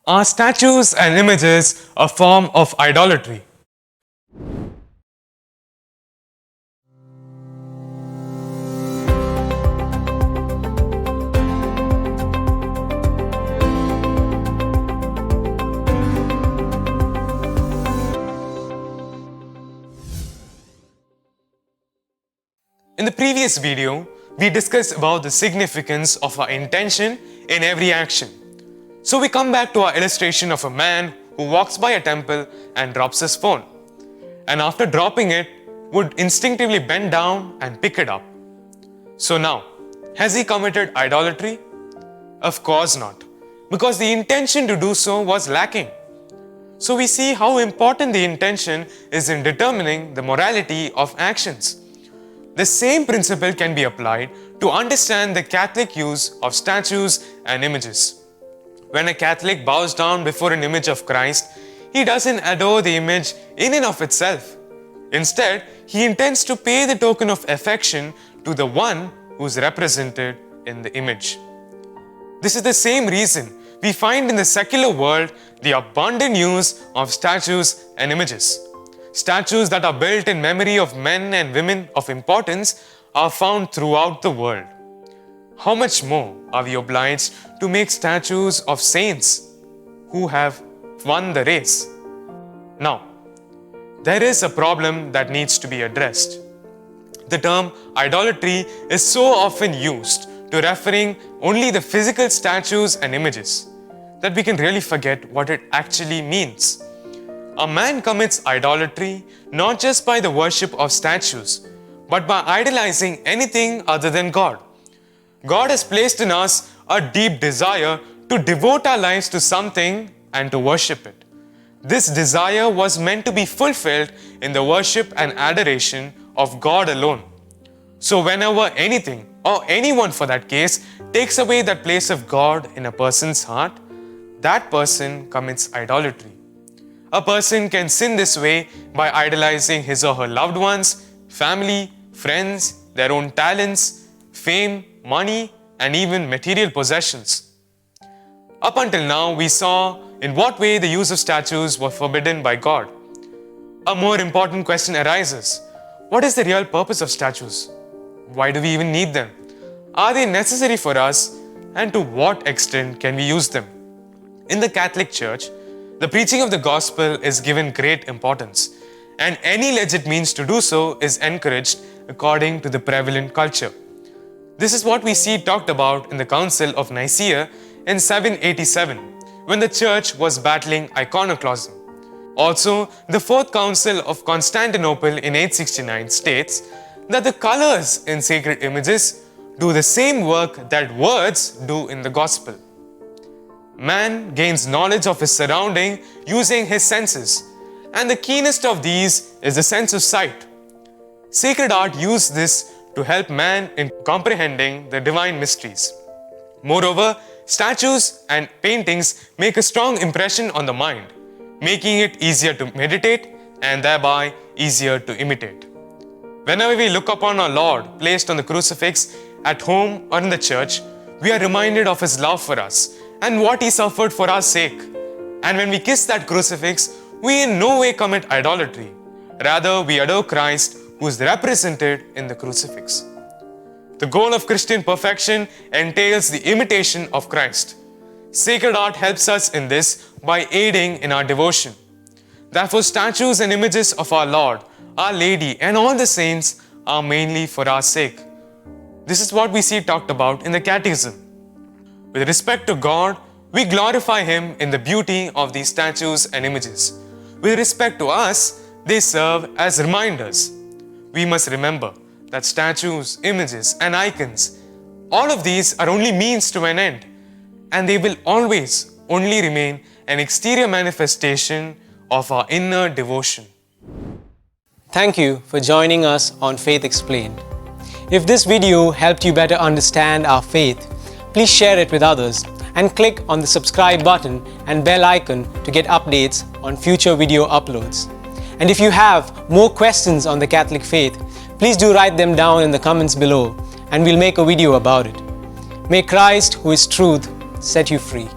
Are statues and images a form of idolatry? In the previous video, we discussed about the significance of our intention in every action. So we come back to our illustration of a man who walks by a temple and drops his phone, and after dropping it, would instinctively bend down and pick it up. So now, has he committed idolatry? Of course not, because the intention to do so was lacking. So we see how important the intention is in determining the morality of actions. The same principle can be applied to understand the Catholic use of statues and images. When a Catholic bows down before an image of Christ, he doesn't adore the image in and of itself. Instead, he intends to pay the token of affection to the one who's represented in the image. This is the same reason we find in the secular world the abundant use of statues and images. Statues that are built in memory of men and women of importance are found throughout the world. How much more are we obliged to make statues of saints who have won the race? Now, there is a problem that needs to be addressed. The term idolatry is so often used to referring only the physical statues and images that we can really forget what it actually means. A man commits idolatry not just by the worship of statues, but by idolizing anything other than God. God has placed in us a deep desire to devote our lives to something and to worship it. This desire was meant to be fulfilled in the worship and adoration of God alone. So whenever anything, or anyone for that case, takes away that place of God in a person's heart, that person commits idolatry. A person can sin this way by idolizing his or her loved ones, family, friends, their own talents, fame, money, and even material possessions. Up until now, we saw in what way the use of statues was forbidden by God. A more important question arises. What is the real purpose of statues? Why do we even need them? Are they necessary for us? And to what extent can we use them? In the Catholic Church, the preaching of the gospel is given great importance, and any legit means to do so is encouraged according to the prevalent culture. This is what we see talked about in the Council of Nicaea in 787, when the church was battling iconoclasm. Also, the Fourth Council of Constantinople in 869 states that the colors in sacred images do the same work that words do in the gospel. Man gains knowledge of his surrounding using his senses, and the keenest of these is the sense of sight. Sacred art uses this to help man in comprehending the divine mysteries. Moreover, statues and paintings make a strong impression on the mind, making it easier to meditate and thereby easier to imitate. Whenever we look upon our Lord placed on the crucifix at home or in the church, we are reminded of His love for us and what He suffered for our sake. And when we kiss that crucifix, we in no way commit idolatry. Rather, we adore Christ who is represented in the crucifix. The goal of Christian perfection entails the imitation of Christ. Sacred art helps us in this by aiding in our devotion. Therefore, statues and images of our Lord, Our Lady, and all the saints are mainly for our sake. This is what we see talked about in the Catechism. With respect to God, we glorify Him in the beauty of these statues and images. With respect to us, they serve as reminders. We must remember that statues, images, and icons, all of these are only means to an end, and they will always only remain an exterior manifestation of our inner devotion. Thank you for joining us on Faith Explained. If this video helped you better understand our faith, please share it with others and click on the subscribe button and bell icon to get updates on future video uploads. And if you have more questions on the Catholic faith, please do write them down in the comments below and we'll make a video about it. May Christ, who is truth, set you free.